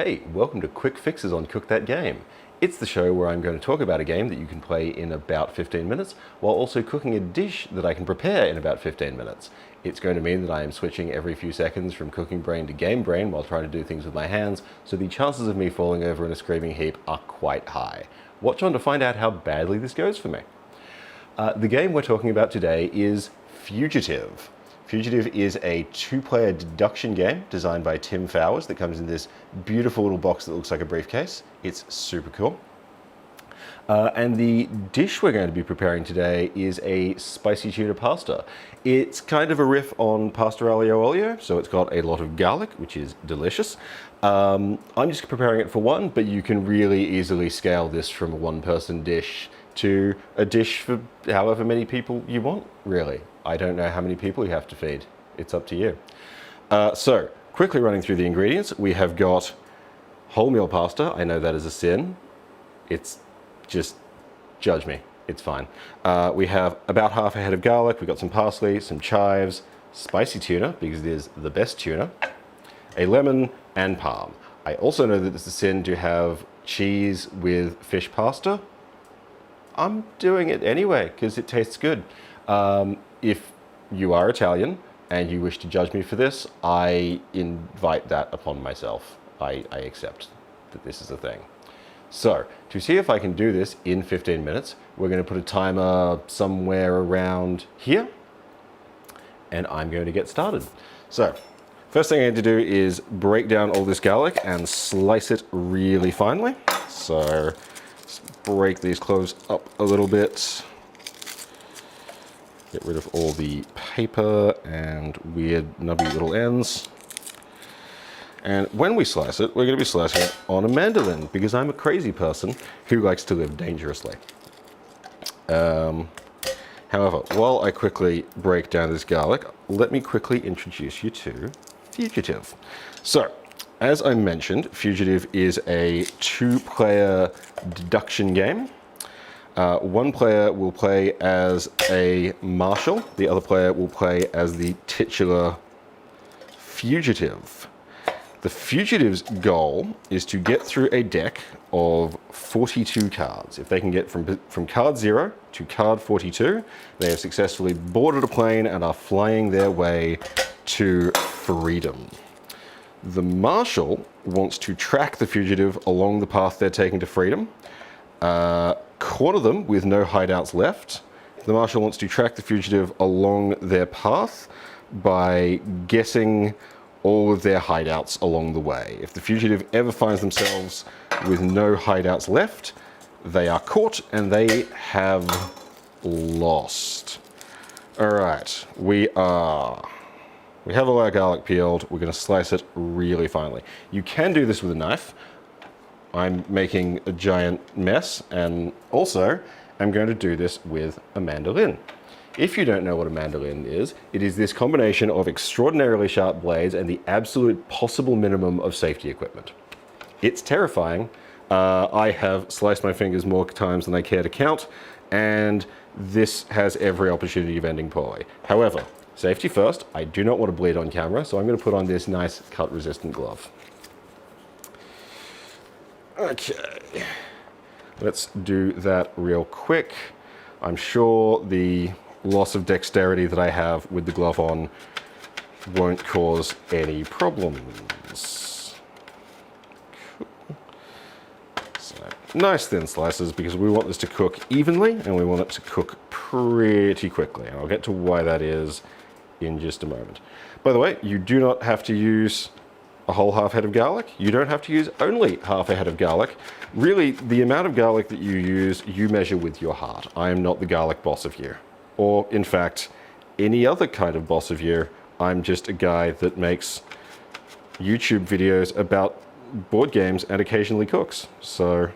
Hey, welcome to Quick Fixes on Cook That Game. It's the show where I'm going to talk about a game that you can play in about 15 minutes while also cooking a dish that I can prepare in about 15 minutes. It's going to mean that I am switching every few seconds from cooking brain to game brain while trying to do things with my hands, so the chances of me falling over in a screaming heap are quite high. Watch on to find out how badly this goes for me. The game we're talking about today is Fugitive. Fugitive is a two-player deduction game designed by Tim Fowers that comes in this beautiful little box that looks like a briefcase. It's super cool. And the dish we're going to be preparing today is a spicy tuna pasta. It's kind of a riff on pasta aglio olio, so it's got a lot of garlic, which is delicious. I'm just preparing it for one, but you can really easily scale this from a one-person dish to a dish for however many people you want, really. I don't know how many people you have to feed. It's up to you. So, quickly running through the ingredients, we have got wholemeal pasta. I know that is a sin. It's just, judge me, it's fine. We have about half a head of garlic, we've got some parsley, some chives, spicy tuna, because it is the best tuna, a lemon, and parm. I also know that it's a sin to have cheese with fish pasta. I'm doing it anyway, because it tastes good. If you are Italian and you wish to judge me for this, I invite that upon myself. I accept that this is a thing. So, to see if I can do this in 15 minutes, we're going to put a timer somewhere around here, and I'm going to get started. So, first thing I need to do is break down all this garlic and slice it really finely. So, let's break these cloves up a little bit. Get rid of all the paper and weird nubby little ends. And when we slice it, we're going to be slicing it on a mandolin because I'm a crazy person who likes to live dangerously. However, while I quickly break down this garlic, let me quickly introduce you to Fugitive. So, as I mentioned, Fugitive is a two-player deduction game. One player will play as a marshal, the other player will play as the titular fugitive. The fugitive's goal is to get through a deck of 42 cards. If they can get from card 0 to card 42, they have successfully boarded a plane and are flying their way to freedom. The marshal wants to track the fugitive along the path they're taking to freedom, corner them with no hideouts left. The marshal wants to track the fugitive along their path by guessing all of their hideouts along the way. If the fugitive ever finds themselves with no hideouts left, they are caught and they have lost. All right, we have all our garlic peeled. We're going to slice it really finely. You can do this with a knife. I'm making a giant mess, and also I'm going to do this with a mandolin. If you don't know what a mandolin is, it is this combination of extraordinarily sharp blades and the absolute possible minimum of safety equipment. It's terrifying. I have sliced my fingers more times than I care to count, and this has every opportunity of ending poorly. However, safety first, I do not want to bleed on camera, so I'm going to put on this nice cut-resistant glove. Okay, let's do that real quick. I'm sure the loss of dexterity that I have with the glove on won't cause any problems. Cool. So, nice thin slices because we want this to cook evenly and we want it to cook pretty quickly. And I'll get to why that is in just a moment. By the way, you do not have to use a whole half head of garlic. You don't have to use only half a head of garlic. Really, the amount of garlic that you use, you measure with your heart. I am not the garlic boss of you. Or, in fact, any other kind of boss of you. I'm just a guy that makes YouTube videos about board games and occasionally cooks. So,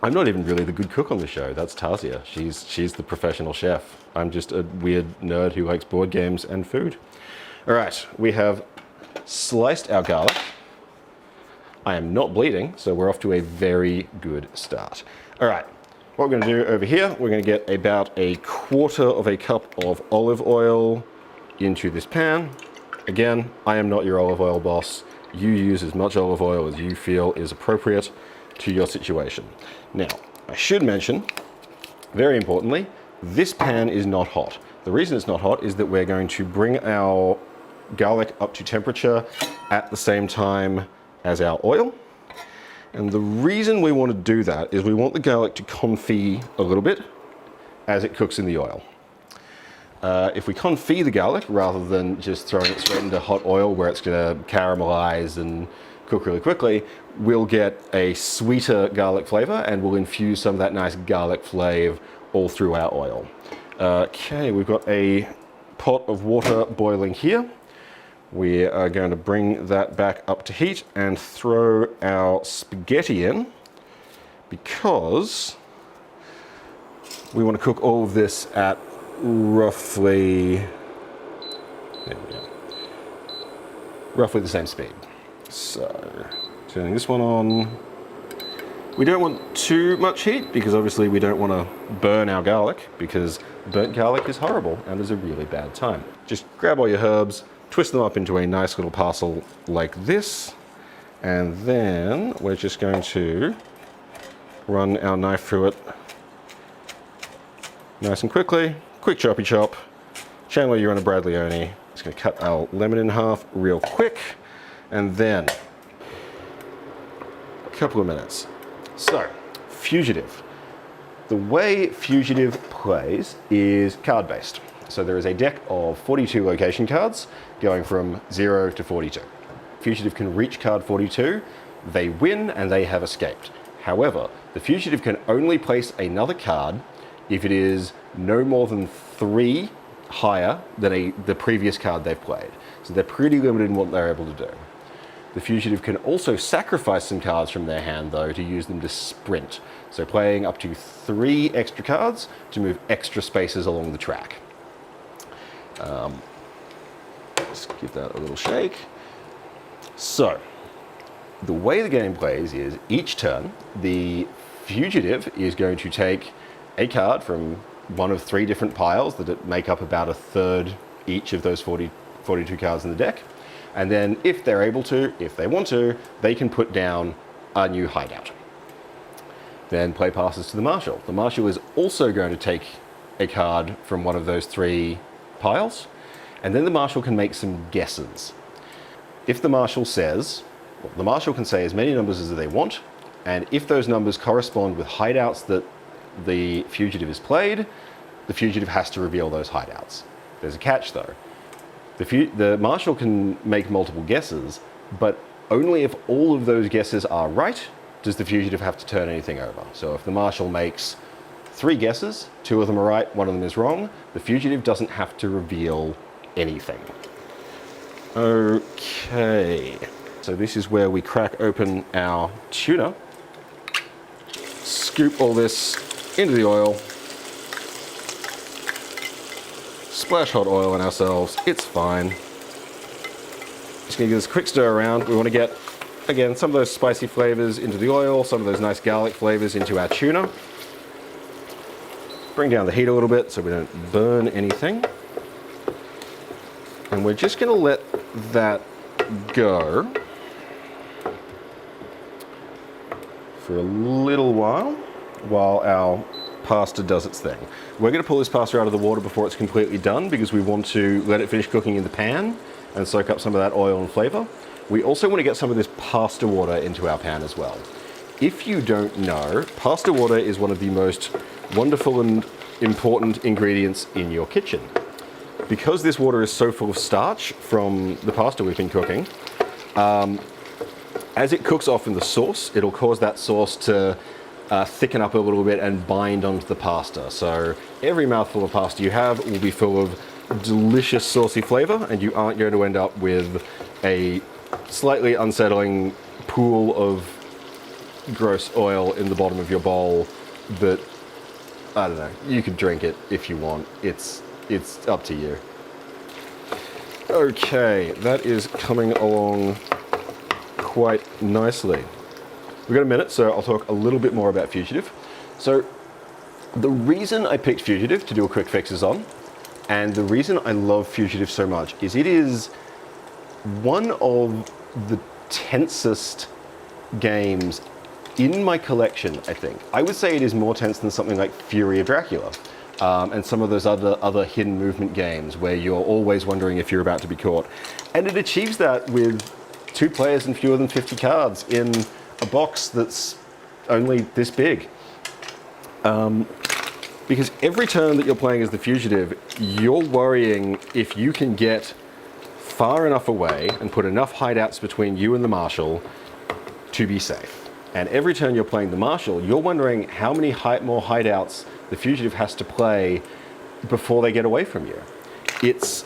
I'm not even really the good cook on the show. That's Tasia. She's the professional chef. I'm just a weird nerd who likes board games and food. All right, we have sliced our garlic. I am not bleeding, so we're off to a very good start. All right, what we're going to do over here, we're going to get about a quarter of a cup of olive oil into this pan. Again, I am not your olive oil boss. you use as much olive oil as you feel is appropriate to your situation. Now, I should mention, very importantly, this pan is not hot. The reason it's not hot is that we're going to bring our garlic up to temperature at the same time as our oil. And the reason we want to do that is we want the garlic to confit a little bit as it cooks in the oil. If we confit the garlic rather than just throwing it straight into hot oil where it's going to caramelize and cook really quickly, we'll get a sweeter garlic flavor and we'll infuse some of that nice garlic flavor all through our oil. Okay, we've got a pot of water boiling here. We are going to bring that back up to heat and throw our spaghetti in because we want to cook all of this at roughly the same speed. So, turning this one on. We don't want too much heat because obviously we don't want to burn our garlic because burnt garlic is horrible and is a really bad time. Just grab all your herbs, twist them up into a nice little parcel like this, and then we're just going to run our knife through it nice and quickly. Quick choppy chop. Chandler, you're on a Bradleyoni. Just going to cut our lemon in half real quick, and then a couple of minutes. So, Fugitive. The way Fugitive plays is card-based. So there is a deck of 42 location cards going from 0 to 42. Fugitive can reach card 42, they win and they have escaped. However, the Fugitive can only place another card if it is no more than 3 higher than the previous card they've played. So they're pretty limited in what they're able to do. The Fugitive can also sacrifice some cards from their hand though to use them to sprint. So playing up to 3 extra cards to move extra spaces along the track. Let's give that a little shake. So, the way the game plays is each turn, the Fugitive is going to take a card from one of 3 different piles that make up about a third each of those 42 cards in the deck. And then if they're able to, if they want to, they can put down a new hideout. Then play passes to the Marshal. The Marshal is also going to take a card from one of those 3 piles, and then the Marshal can make some guesses. If the Marshal says, well, the Marshal can say as many numbers as they want, and if those numbers correspond with hideouts that the Fugitive has played, the Fugitive has to reveal those hideouts. There's a catch though. The Marshal can make multiple guesses, but only if all of those guesses are right does the Fugitive have to turn anything over. So if the Marshal makes 3 guesses, 2 of them are right, 1 of them is wrong, the Fugitive doesn't have to reveal anything. Okay, so this is where we crack open our tuna, scoop all this into the oil, splash hot oil on ourselves, it's fine. Just gonna give this a quick stir around. We wanna get, again, some of those spicy flavors into the oil, some of those nice garlic flavors into our tuna. Bring down the heat a little bit so we don't burn anything. And we're just gonna let that go for a little while our pasta does its thing. We're going to pull this pasta out of the water before it's completely done because we want to let it finish cooking in the pan and soak up some of that oil and flavor. We also want to get some of this pasta water into our pan as well. If you don't know, pasta water is one of the most wonderful and important ingredients in your kitchen. Because this water is so full of starch from the pasta we've been cooking, as it cooks off in the sauce, it'll cause that sauce to thicken up a little bit and bind onto the pasta. So every mouthful of pasta you have will be full of delicious saucy flavor, and you aren't going to end up with a slightly unsettling pool of gross oil in the bottom of your bowl that, I don't know, you could drink it if you want. It's up to you. Okay, that is coming along quite nicely. We've got a minute, so I'll talk a little bit more about Fugitive. So the reason I picked Fugitive to do a quick fixes on, and the reason I love Fugitive so much, is it is one of the tensest games in my collection, I think. I would say it is more tense than something like Fury of Dracula, and some of those other hidden movement games where you're always wondering if you're about to be caught. And it achieves that with 2 players and fewer than 50 cards in a box that's only this big. Because every turn that you're playing as the Fugitive, you're worrying if you can get far enough away and put enough hideouts between you and the Marshal to be safe. And every turn you're playing the Marshal, you're wondering how many more hideouts the Fugitive has to play before they get away from you. It's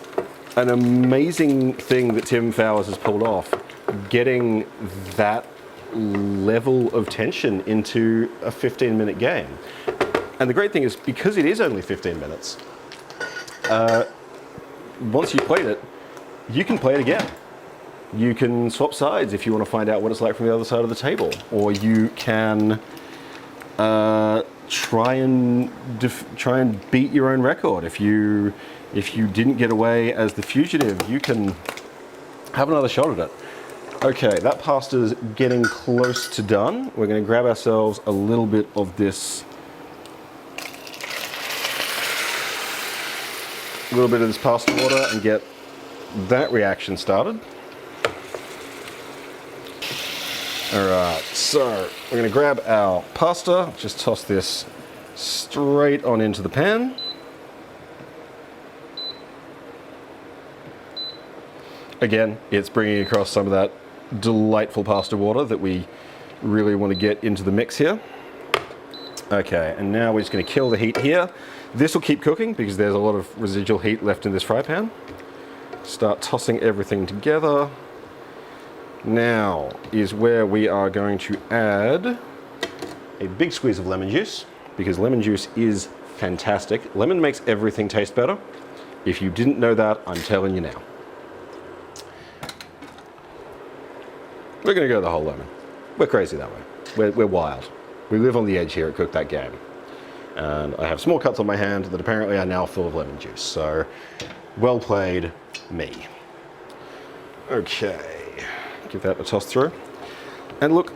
an amazing thing that Tim Fowers has pulled off, getting that level of tension into a 15-minute game. And the great thing is, because it is only 15 minutes, once you've played it, you can play it again. You can swap sides if you want to find out what it's like from the other side of the table, or you can try and beat your own record. If you didn't get away as the Fugitive, you can have another shot at it. Okay, that pasta's getting close to done. We're going to grab ourselves a little bit of this pasta water and get that reaction started. Alright, so we're going to grab our pasta, just toss this straight on into the pan. Again, it's bringing across some of that delightful pasta water that we really want to get into the mix here. Okay, and now we're just going to kill the heat here. This will keep cooking because there's a lot of residual heat left in this fry pan. Start tossing everything together. Now is where we are going to add a big squeeze of lemon juice, because lemon juice is fantastic. Lemon makes everything taste better. If you didn't know that, I'm telling you now. We're going to go the whole lemon. We're crazy that way. We're wild. We live on the edge here at Cook That Game. And I have small cuts on my hand that apparently are now full of lemon juice. So, well played, me. Okay, give that a toss through. And look,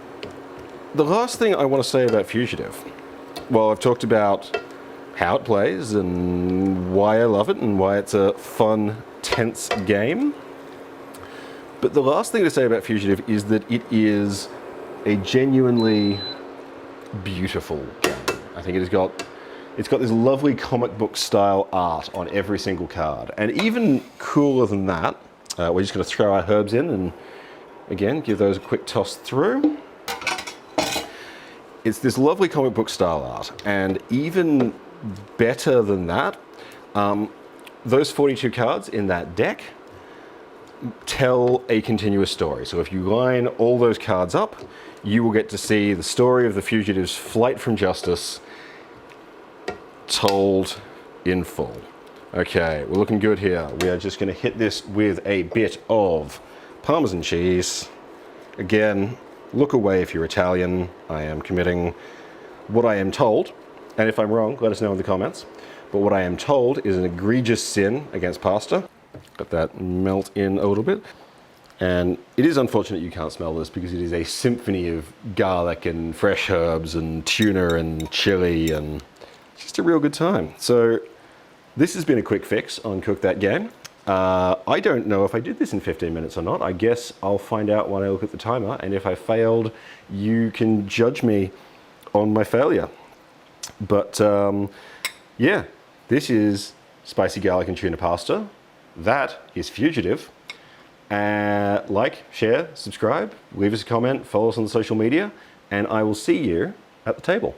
the last thing I want to say about Fugitive, well, I've talked about how it plays and why I love it and why it's a fun, tense game. But the last thing to say about Fugitive is that it is a genuinely beautiful game. I think it's got this lovely comic book style art on every single card. And even cooler than that, we're just going to throw our herbs in and again give those a quick toss through. It's this lovely comic book style art, and even better than that, those 42 cards in that deck tell a continuous story. So if you line all those cards up, you will get to see the story of the Fugitive's flight from justice told in full. Okay, we're looking good here. We are just going to hit this with a bit of Parmesan cheese. Again, look away if you're Italian. I am committing what I am told, and if I'm wrong, let us know in the comments. But what I am told is an egregious sin against pasta. Let that melt in a little bit. And it is unfortunate you can't smell this because it is a symphony of garlic and fresh herbs and tuna and chili, and it's just a real good time. So this has been a quick fix on Cook That Game. I don't know if I did this in 15 minutes or not. I guess I'll find out when I look at the timer, and if I failed, you can judge me on my failure. But yeah, this is spicy garlic and tuna pasta. That is Fugitive. Like, share, subscribe, leave us a comment, follow us on social media, and I will see you at the table.